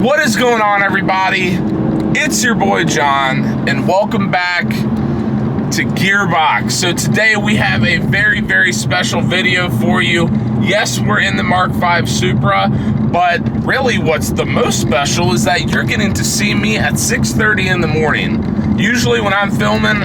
What is going on, everybody? It's your boy John, and welcome back to Gearbox. So today we have a very, very special video for you. Yes, we're in the Mk5 Supra, but really what's the most special is that you're getting to see me at 6:30 in the morning. Usually when I'm filming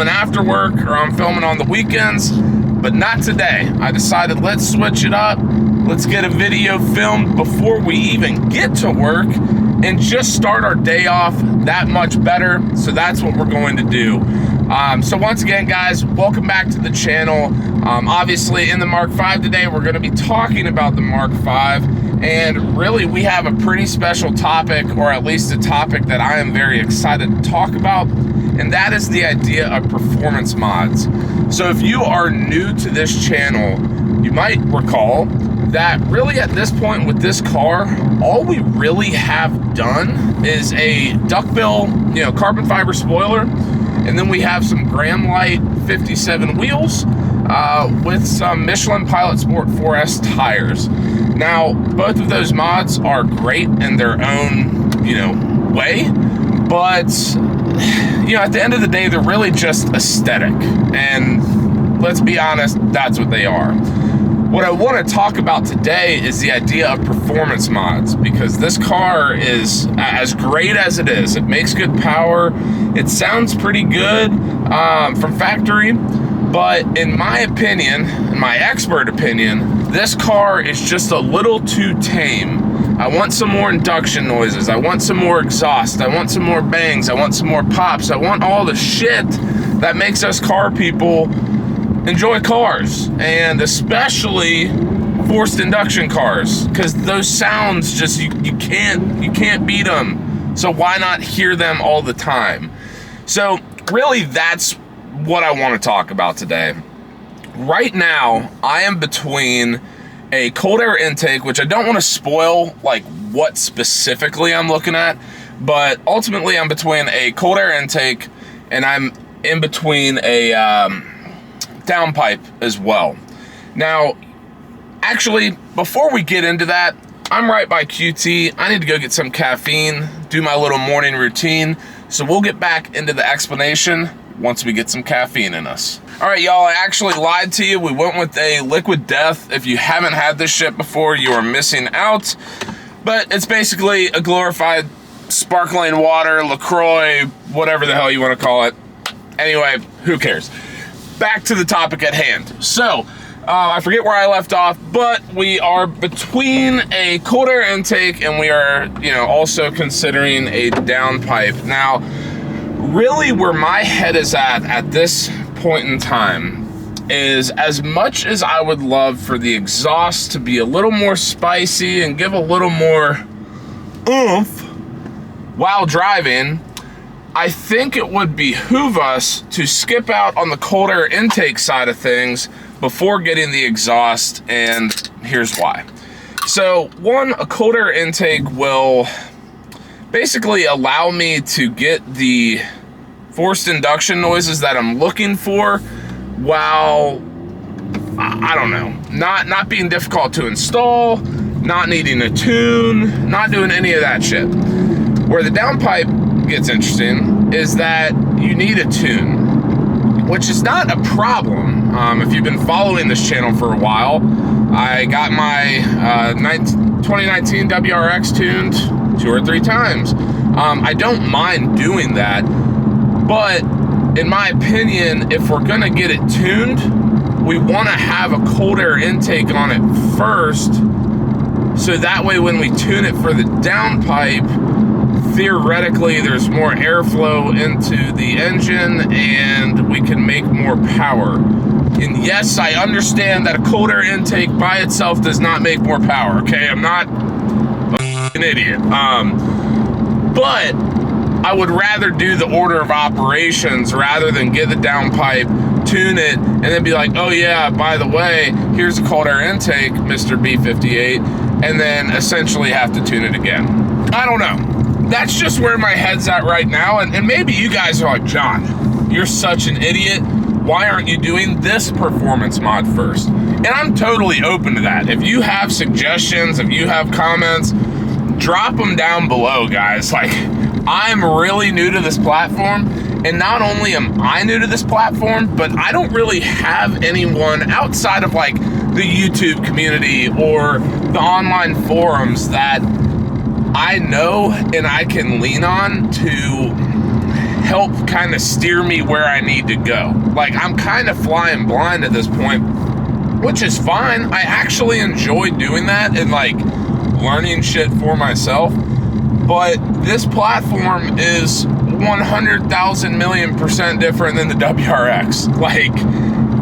after work or I'm filming on the weekends, but not today. I decided let's switch it up. Let's get a video filmed before we even get to work and just start our day off that much better. So that's what we're going to do. So once again, guys, welcome back to the channel. Obviously in the Mk5 today, we're gonna be talking about the Mk5, and really we have a pretty special topic, or at least a topic that I am very excited to talk about, and that is the idea of performance mods. So if you are new to this channel, you might recall that really at this point with this car, all we really have done is a duckbill, carbon fiber spoiler, and then we have some Graham Light 57 wheels with some Michelin Pilot Sport 4S tires. Now, both of those mods are great in their own, way, but at the end of the day, they're really just aesthetic, and let's be honest, that's what they are. What I want to talk about today is the idea of performance mods, because this car is as great as it is. It makes good power. It sounds pretty good from factory, but in my opinion, in my expert opinion, this car is just a little too tame. I want some more induction noises. I want some more exhaust. I want some more bangs. I want some more pops. I want all the shit that makes us car people enjoy cars, and especially forced induction cars, because those sounds just you can't beat them. So why not hear them all the time? So really, that's what I want to talk about today. Right now, I am between a cold air intake, which I don't want to spoil like what specifically I'm looking at, but ultimately I'm between a cold air intake and I'm in between a downpipe as well. Now, actually, before we get into that, I'm right by QT. I need to go get some caffeine, do my little morning routine. So we'll get back into the explanation once we get some caffeine in us. All right, y'all, I actually lied to you. We went with a Liquid Death. If you haven't had this shit before, you are missing out. But it's basically a glorified sparkling water, LaCroix, whatever the hell you want to call it. Anyway, who cares? Back to the topic at hand. So, I forget where I left off, but we are between a cold air intake and we are, also considering a downpipe. Now, really where my head is at this point in time is, as much as I would love for the exhaust to be a little more spicy and give a little more oomph while driving, I think it would behoove us to skip out on the cold air intake side of things before getting the exhaust, and here's why. So one, a cold air intake will basically allow me to get the forced induction noises that I'm looking for while, I don't know, not being difficult to install, not needing a tune, not doing any of that shit. Where the downpipe gets interesting is that you need a tune, which is not a problem. If you've been following this channel for a while, I got my 2019 WRX tuned 2 or 3 times. I don't mind doing that, but in my opinion, if we're gonna get it tuned, we wanna have a cold air intake on it first, so that way when we tune it for the downpipe, theoretically there's more airflow into the engine and we can make more power. And yes, I understand that a cold air intake by itself does not make more power, okay? I'm not an idiot. But I would rather do the order of operations rather than get the downpipe, tune it, and then be like, oh yeah, by the way, here's a cold air intake, Mr. B58, and then essentially have to tune it again. I don't know. That's just where my head's at right now, and maybe you guys are like, John, you're such an idiot. Why aren't you doing this performance mod first? And I'm totally open to that. If you have suggestions, if you have comments, drop them down below, guys. Like, I'm really new to this platform, and not only am I new to this platform, but I don't really have anyone outside of like the YouTube community or the online forums that I know and I can lean on to help kind of steer me where I need to go. Like, I'm kind of flying blind at this point, which is fine. I actually enjoy doing that and like learning shit for myself. But this platform is 100,000 million% different than the WRX. Like,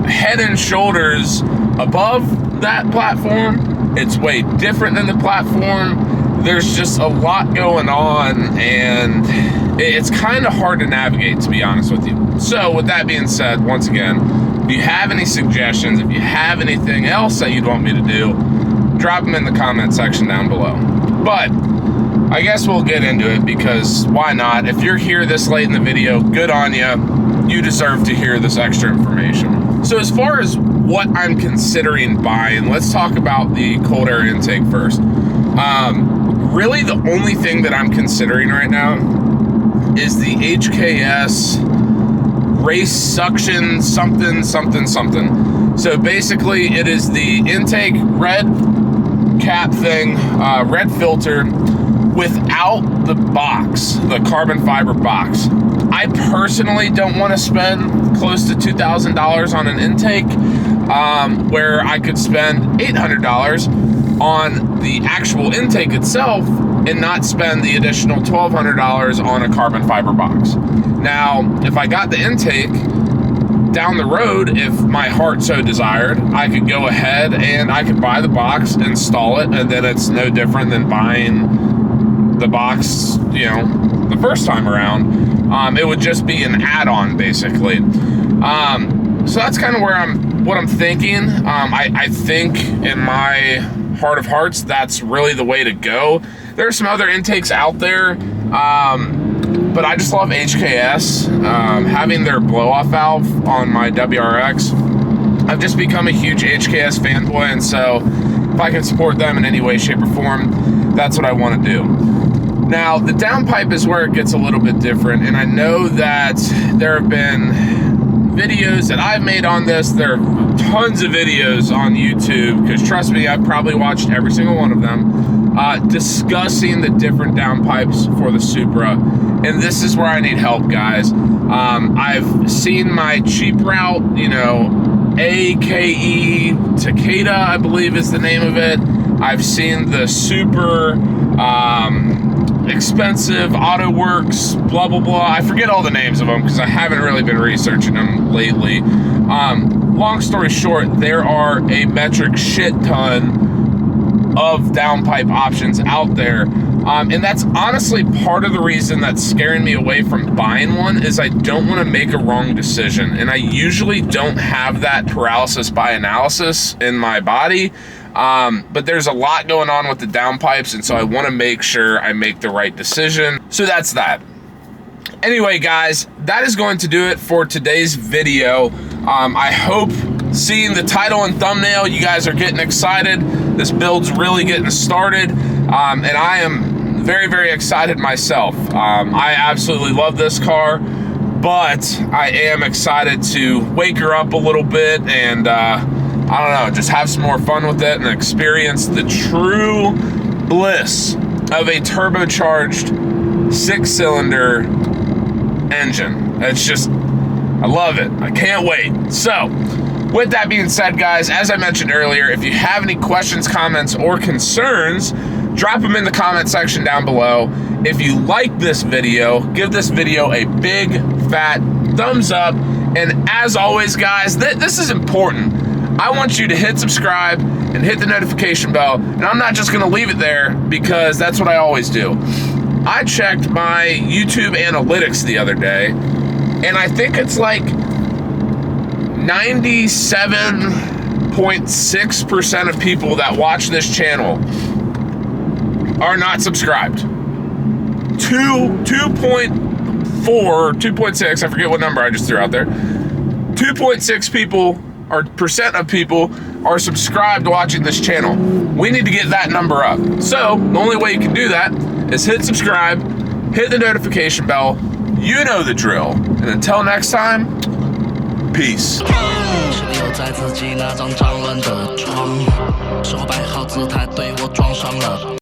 head and shoulders above that platform. It's way different than the platform. There's just a lot going on, and it's kind of hard to navigate, to be honest with you. So with that being said, once again, if you have any suggestions, if you have anything else that you'd want me to do, drop them in the comment section down below. But I guess we'll get into it, because why not? If you're here this late in the video, good on you. You deserve to hear this extra information. So as far as what I'm considering buying, let's talk about the cold air intake first. Really the only thing that I'm considering right now is the HKS race suction something. So basically it is the intake red cap thing, red filter, without the box, the carbon fiber box. I personally don't want to spend close to $2,000 on an intake, where I could spend $800 on the actual intake itself and not spend the additional $1,200 on a carbon fiber box. Now, if I got the intake, down the road, if my heart so desired, I could go ahead and I could buy the box, install it, and then it's no different than buying the box, you know, the first time around. It would just be an add-on, basically. So that's kind of what I'm thinking. I think in my heart of hearts, that's really the way to go. There are some other intakes out there, but I just love HKS. Having their blow-off valve on my WRX, I've just become a huge HKS fanboy, and so if I can support them in any way, shape, or form, that's what I want to do. Now, the downpipe is where it gets a little bit different, and I know that there have been videos that I've made on this. There are tons of videos on YouTube, because trust me, I've probably watched every single one of them, discussing the different downpipes for the Supra, and this is where I need help, guys. I've seen my cheap route, you know, AKE Takeda, I believe is the name of it. I've seen the super expensive AutoWorks, blah, blah, blah. I forget all the names of them because I haven't really been researching them lately. Long story short, there are a metric shit ton of downpipe options out there. And that's honestly part of the reason that's scaring me away from buying one, is I don't want to make a wrong decision. And I usually don't have that paralysis by analysis in my body. But there's a lot going on with the downpipes, and so I want to make sure I make the right decision. So that's that. Anyway, guys, that is going to do it for today's video. I hope, seeing the title and thumbnail, you guys are getting excited. This build's really getting started, and I am very, very excited myself. I absolutely love this car, but I am excited to wake her up a little bit and I don't know, just have some more fun with it and experience the true bliss of a turbocharged 6-cylinder engine. It's just, I love it. I can't wait. So, with that being said, guys, as I mentioned earlier, if you have any questions, comments, or concerns, drop them in the comment section down below. If you like this video, give this video a big, fat thumbs up. And as always, guys, this is important. I want you to hit subscribe and hit the notification bell, and I'm not just gonna leave it there, because that's what I always do. I checked my YouTube analytics the other day, and I think it's like 97.6% of people that watch this channel are not subscribed. 2.4, 2.6, I forget what number I just threw out there. 2.6 people, or percent of people, are subscribed watching this channel. We need to get that number up. So the only way you can do that is hit subscribe, hit the notification bell. You know the drill. And until next time, peace. 留在自己那张脏乱的床，手摆好姿态对我装上了。